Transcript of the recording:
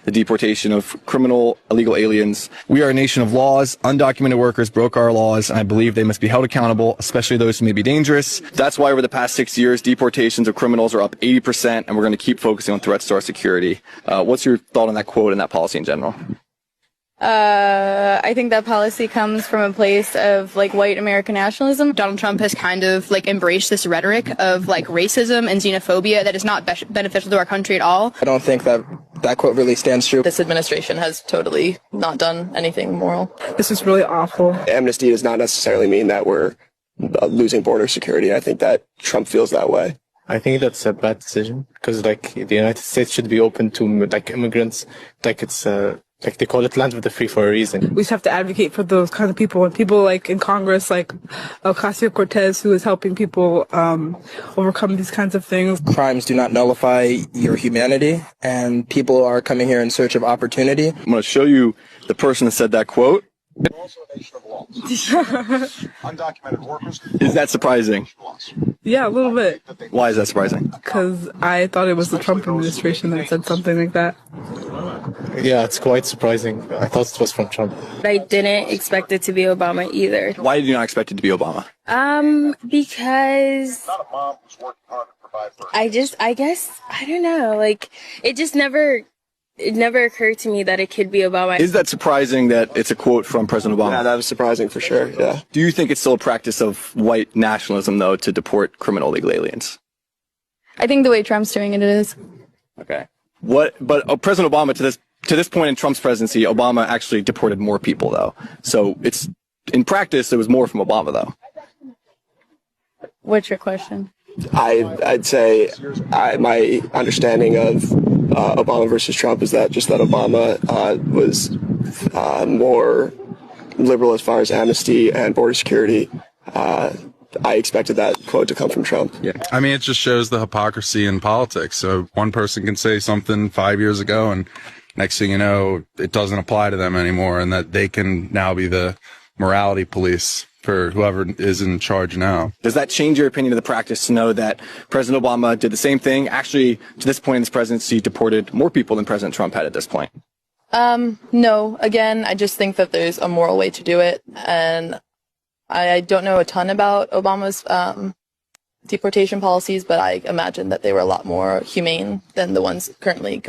the deportation of criminal illegal aliens. We are a nation of laws. Undocumented workers broke our laws, and I believe they must be held accountable, especially those who may be dangerous. That's why over the past 6 years, deportations of criminals are up 80%, and we're going to keep focusing on threats to our security. What's your thought on that quote and that policy in general? I think that policy comes from a place of like white American nationalism. Donald Trump has kind of like embraced this rhetoric of like racism and xenophobia that is not beneficial to our country at all. I don't think that quote really stands true. This administration has totally not done anything moral. This is really awful. Amnesty does not necessarily mean that we're losing border security. I think that Trump feels that way. I think that's a bad decision because like the United States should be open to like immigrants. Like it's like they call it land of the free for a reason. We just have to advocate for those kind of people, and people like in Congress, like Ocasio-Cortez, who is helping people overcome these kinds of things. Crimes do not nullify your humanity, and people are coming here in search of opportunity. I'm going to show you the person that said that quote. We're also a nation of laws. Undocumented workers. Is that surprising? Yeah, a little bit. Why is that surprising? Because I thought it was the Trump administration that said something like that. Yeah, it's quite surprising. I thought it was from Trump. I didn't expect it to be Obama either. Why did you not expect it to be Obama? Because Not a mom who's working hard to provide for her. I guess, I don't know, like, it never occurred to me that it could be Obama. Is that surprising that it's a quote from President Obama? Yeah, that was surprising for sure, yeah. Do you think it's still a practice of white nationalism, though, to deport criminal illegal aliens? I think the way Trump's doing it is. Okay. But President Obama, to this point in Trump's presidency, Obama actually deported more people, though. So it's, in practice, it was more from Obama, though. What's your question? I'd say my understanding of Obama versus Trump is that Obama was more liberal as far as amnesty and border security. I expected that quote to come from Trump. Yeah. I mean, it just shows the hypocrisy in politics. So one person can say something 5 years ago, and next thing you know, it doesn't apply to them anymore, and that they can now be the morality police for whoever is in charge now. Does that change your opinion of the practice to know that President Obama did the same thing? Actually, to this point in his presidency, deported more people than President Trump had at this point. No. Again, I just think that there's a moral way to do it, and I don't know a ton about Obama's deportation policies, but I imagine that they were a lot more humane than the ones currently going.